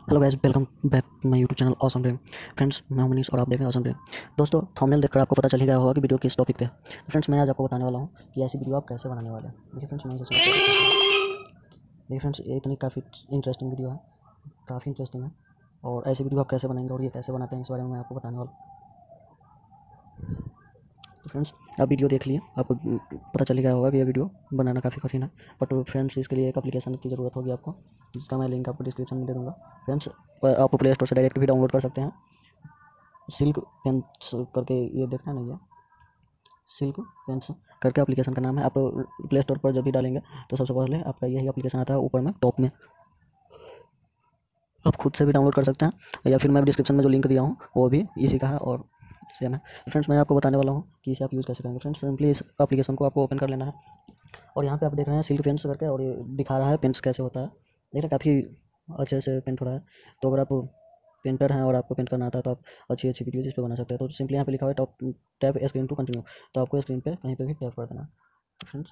Hello guys, welcome back my YouTube channel awesome dream. Friends, मैं हूं मनीष और आप देख रहे हैं ऑसम ड्रीम। दोस्तों, थंबनेल देखकर आपको पता चल ही गया होगा कि वीडियो किस टॉपिक पे है। फ्रेंड्स, मैं आज आपको बताने वाला हूं कि ऐसी वीडियो आप कैसे बनाने वाले हैं। देखिए फ्रेंड्स, मैं इसे स्टार्ट करता हूं। देखिए फ्रेंड्स, ये इतनी काफ़ी इंटरेस्टिंग वीडियो है, काफ़ी इंटरेस्टिंग है। और ऐसी वीडियो आप कैसे बनाएंगे और ये कैसे बनाते हैं, इस बारे में मैं आपको बताने वाला हूँ। तो फ्रेंड्स, आप वीडियो देख लिए, आपको पता चल गया होगा कि ये वीडियो बनाना काफ़ी कठिन है। बट फ्रेंड्स, इसके लिए एक एप्लीकेशन की ज़रूरत होगी आपको, जिसका मैं लिंक आपको डिस्क्रिप्शन में दे दूँगा। फ्रेंड्स, आप प्ले स्टोर से डायरेक्ट भी डाउनलोड कर सकते हैं। सिल्क पेंस करके ये देखना नहीं है, सिल्क पेंस करके एप्लीकेशन का नाम है। आप प्ले स्टोर पर जब भी डालेंगे तो सबसे पहले आपका यही एप्लीकेशन आता है ऊपर में टॉप में। आप खुद से भी डाउनलोड कर सकते हैं या फिर मैं डिस्क्रिप्शन में जो लिंक दिया हूँ वो भी इसी का है और सेम है। फ्रेंड्स, मैं आपको बताने वाला हूँ कि इसे आप यूज़ कैसे करेंगे। फ्रेंड्स, सिंपली इस एप्लीकेशन को आपको ओपन कर लेना है और यहाँ पे आप देख रहे हैं सिल्क पेंस करके, और ये दिखा रहा है पेंस कैसे होता है। देख रहे हैं, काफ़ी अच्छे से पेंट हो रहा है। तो अगर आप पेंटर हैं और आपको पेंट करना आता है तो आप अच्छी अच्छी वीडियो जिस पे बना सकते हैं। तो सिंपली यहाँ पे लिखा हुआ है top tap screen to continue, तो आपको स्क्रीन पे कहीं पे भी टैप कर देना है। तो फ्रेंड्स,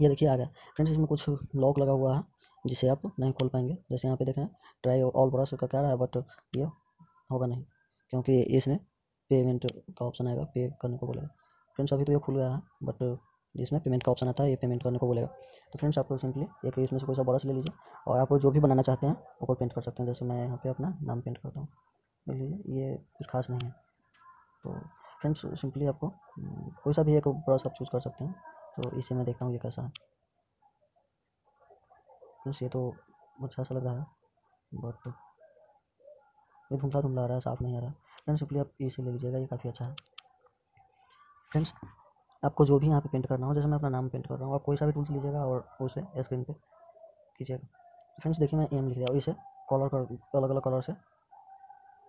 ये देखिए आ गया। फ्रेंड्स, इसमें कुछ लॉक लगा हुआ है जिसे आप नहीं खोल पाएंगे। जैसे यहाँ पे देखें ट्राई ऑल ब्रश करके आ रहा है, बट ये होगा नहीं क्योंकि इसमें पेमेंट का ऑप्शन आएगा, पे करने को बोलेगा। फ्रेंड्स, अभी तो ये खुल गया है, बट जिसमें पेमेंट का ऑप्शन आता है ये पेमेंट करने को बोलेगा। तो फ्रेंड्स, आपको सिंपली एक इसमें से कोई सा ब्रश ले लीजिए और आप जो भी बनाना चाहते हैं ऊपर पेंट कर सकते हैं। जैसे मैं यहाँ पे अपना नाम पेंट करता हूँ, देख लीजिए ये कुछ खास नहीं है। तो फ्रेंड्स, सिंपली आपको कोई सा भी एक ब्रश आप चूज़ कर सकते हैं। तो इसे मैं देखता हूँ ये कैसा है। फ्रेंड्स, ये तो अच्छा सा लग रहा है, बट ये धुंधला धुंधला आ रहा है, साफ नहीं आ रहा है। फ्रेंड्स, सिंपली आप इसे ले लीजिएगा, ये काफ़ी अच्छा है। फ्रेंड्स, आपको जो भी यहाँ पे पेंट करना हो, जैसे मैं अपना नाम पेंट कर रहा हूँ, आप कोई सा भी टूल्स लीजिएगा और उसे स्क्रीन पे कीजिएगा। फ्रेंड्स, देखिए मैं एम लिख दिया और इसे कलर कर अलग अलग कलर से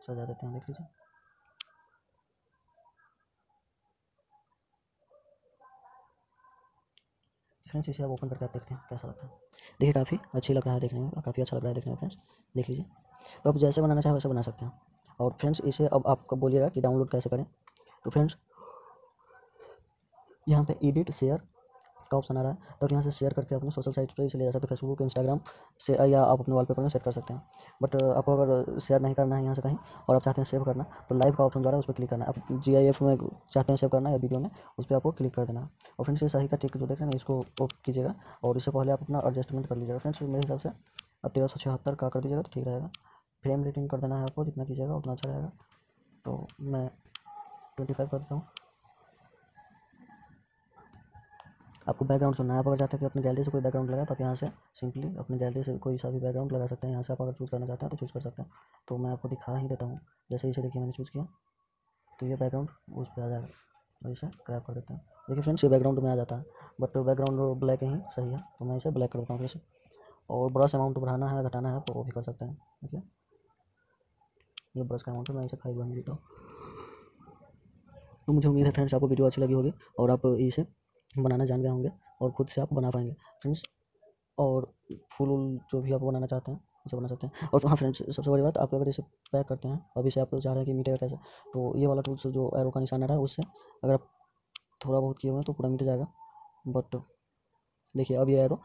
सजा देते हैं, देख लीजिए। फ्रेंड्स, इसे आप ओपन करके आप देखते हैं कैसा लगता है। देखिए काफ़ी अच्छी लग रहा है देखने में, काफ़ी अच्छा लग रहा है देखने में। फ्रेंड्स, देख लीजिए। तो आप जैसे बनाना चाहें वैसे बना सकते हैं। और फ्रेंड्स, इसे अब आपको बोलिएगा कि डाउनलोड कैसे करें। तो फ्रेंड्स, यहाँ पे एडिट शेयर का ऑप्शन आ रहा है, तो आप यहाँ से शेयर करके अपने सोशल साइट पर इसे ले जा सकते हैं, फेसबुक, इंस्टाग्राम से, या आप अपने वॉलपेपर में सेट कर सकते हैं। बट आपको अगर शेयर नहीं करना है यहाँ से कहीं और आप चाहते हैं सेव करना, तो लाइव का ऑप्शन द्वारा उस पर क्लिक करना है। आप GIF में चाहते हैं सेव करना या वीडियो में, उस पर आपको क्लिक कर देना है। और फ्रेंड्स, ये सही का टिक जो देख रहे हैं ना, इसको ऑफ कीजिएगा और इससे पहले आप अपना एडजस्टमेंट कर लीजिएगा। फ्रेंड्स, मेरे हिसाब से आप 1376 का कर दीजिएगा तो ठीक रहेगा। फ्रेम रेटिंग कर देना है आपको, जितना कीजिएगा उतना अच्छा रहेगा। तो मैं 25 कर देता हूँ। आपको बैकग्राउंड चुनना है। आप अगर चाहते हैं कि अपनी गैलरी से कोई बैकग्राउंड लगाए तो आप यहाँ से सिंपली अपनी गैलरी से कोई सा भी बैकग्राउंड लगा सकते हैं। यहाँ से आप अगर चूज़ करना चाहते हैं तो चूज़ कर सकते हैं। तो मैं आपको दिखा ही देता हूँ। जैसे इसे देखिए मैंने चूज़ किया तो ये बैकग्राउंड उस पर आ जाएगा और इसे क्रैप कर देते हैं। देखिए फ्रेंड्स, ये बैकग्राउंड में आ जाता है, बट बैकग्राउंड ब्लैक ही सही है, तो मैं इसे ब्लैक कर देता हूँ फिर से। और ब्रश अमाउंट बढ़ाना है घटाना है तो वो भी कर सकते हैं। देखिए ये ब्रश का अमाउंट है, मैं इसे 5 बढ़ा देता हूँ। तो मुझे उम्मीद है फ्रेंड्स आपको वीडियो अच्छी लगी होगी और आप इसे बनाना जान गए होंगे और खुद से आप बना पाएंगे फ्रेंड्स। और फूल जो भी आप बनाना चाहते हैं उसे बना सकते हैं। और हाँ फ्रेंड्स, सबसे बड़ी बात, आप अगर इसे पैक करते हैं, अभी से आप चाह रहे हैं कि मिटेगा कैसे, तो ये वाला टूल्स जो एरो का निशान आ रहा है उससे अगर आप थोड़ा बहुत किए हुए हैं तो पूरा मिट जाएगा। बट देखिए अब ये एरो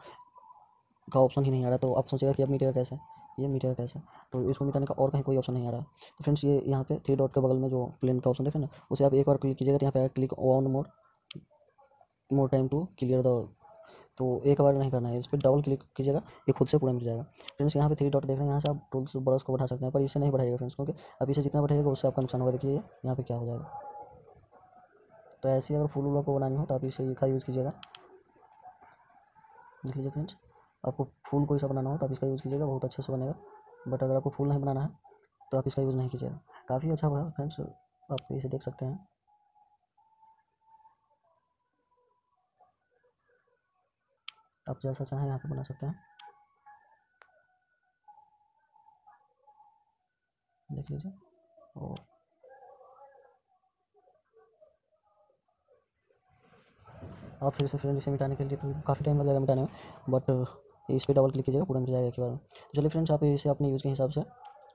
का ऑप्शन ही नहीं आ रहा, तो आप सोचेगा कि अब मिटेगा कैसे, ये मिटेगा कैसे। तो इसको मिटाने का और कहीं कोई ऑप्शन नहीं आ रहा है। तो फ्रेंड्स, ये यहाँ पे 3 डॉट के बगल में जो प्लेन का ऑप्शन देखें ना, उसे आप एक बार क्लिक कीजिएगा तो यहाँ पे click on more time to clear the, तो एक बार नहीं करना है, इस पर डबल क्लिक कीजिएगा, ये खुद से पूरा मिट जाएगा। फ्रेंड्स, यहाँ पे 3 डॉट देख रहे हैं, यहाँ से आप टूल्स ब्रश को बढ़ा सकते हैं, पर इसे नहीं बढ़ाइएगा फ्रेंड्स, क्योंकि अब इसे जितना बढ़ाइएगा उससे आपका नुकसान होगा। देखिए यहाँ पे क्या हो जाएगा। तो ऐसे ही अगर फूल को बनानी हो तो आप इसे का यूज़ कीजिएगा। देख लीजिए फ्रेंड्स, आपको फूल कोई सा बनाना हो तो आप इसका यूज़ कीजिएगा, बहुत अच्छे से बनेगा। बट अगर आपको फूल नहीं बनाना है तो आप इसका यूज़ नहीं कीजिएगा। काफ़ी अच्छा हुआ फ्रेंड्स, आप इसे देख सकते हैं। आप जैसा चाहें यहाँ पे बना सकते हैं, देख लीजिए। और आप फिर से फ्रेंड इसे मिटाने के लिए तो काफ़ी टाइम लगेगा मिटाने में, बट इस पर डबल क्लिक कीजिएगा, पूरा मिट जाएगा एक ही बार में। तो चलिए फ्रेंड्स, आप इसे अपने यूज़ के हिसाब से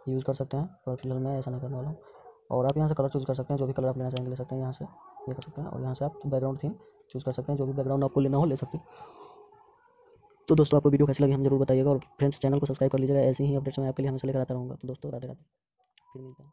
यूज़ कर सकते हैं, पर फिलहाल मैं ऐसा नहीं करने वाला हूँ। और आप यहाँ से कलर चूज़ कर सकते हैं, जो भी कलर आप लेना चाहेंगे ले सकते हैं। यहाँ से ये कर सकते हैं और यहाँ से आप बैकग्राउंड थीम चूज़ कर सकते हैं, जो भी बैकग्राउंड आपको लेना हो ले सकते हैं। तो दोस्तों आपको वीडियो कैसी लगी हम जरूर बताइएगा, और फ्रेंड्स चैनल को सब्सक्राइब कर लीजिएगा, ऐसे ही अपडेट्स मैं आपके लिए हमेशा लेकर आता रहूँगा। तो दोस्तों राधे राधे, फिर मिलते हैं।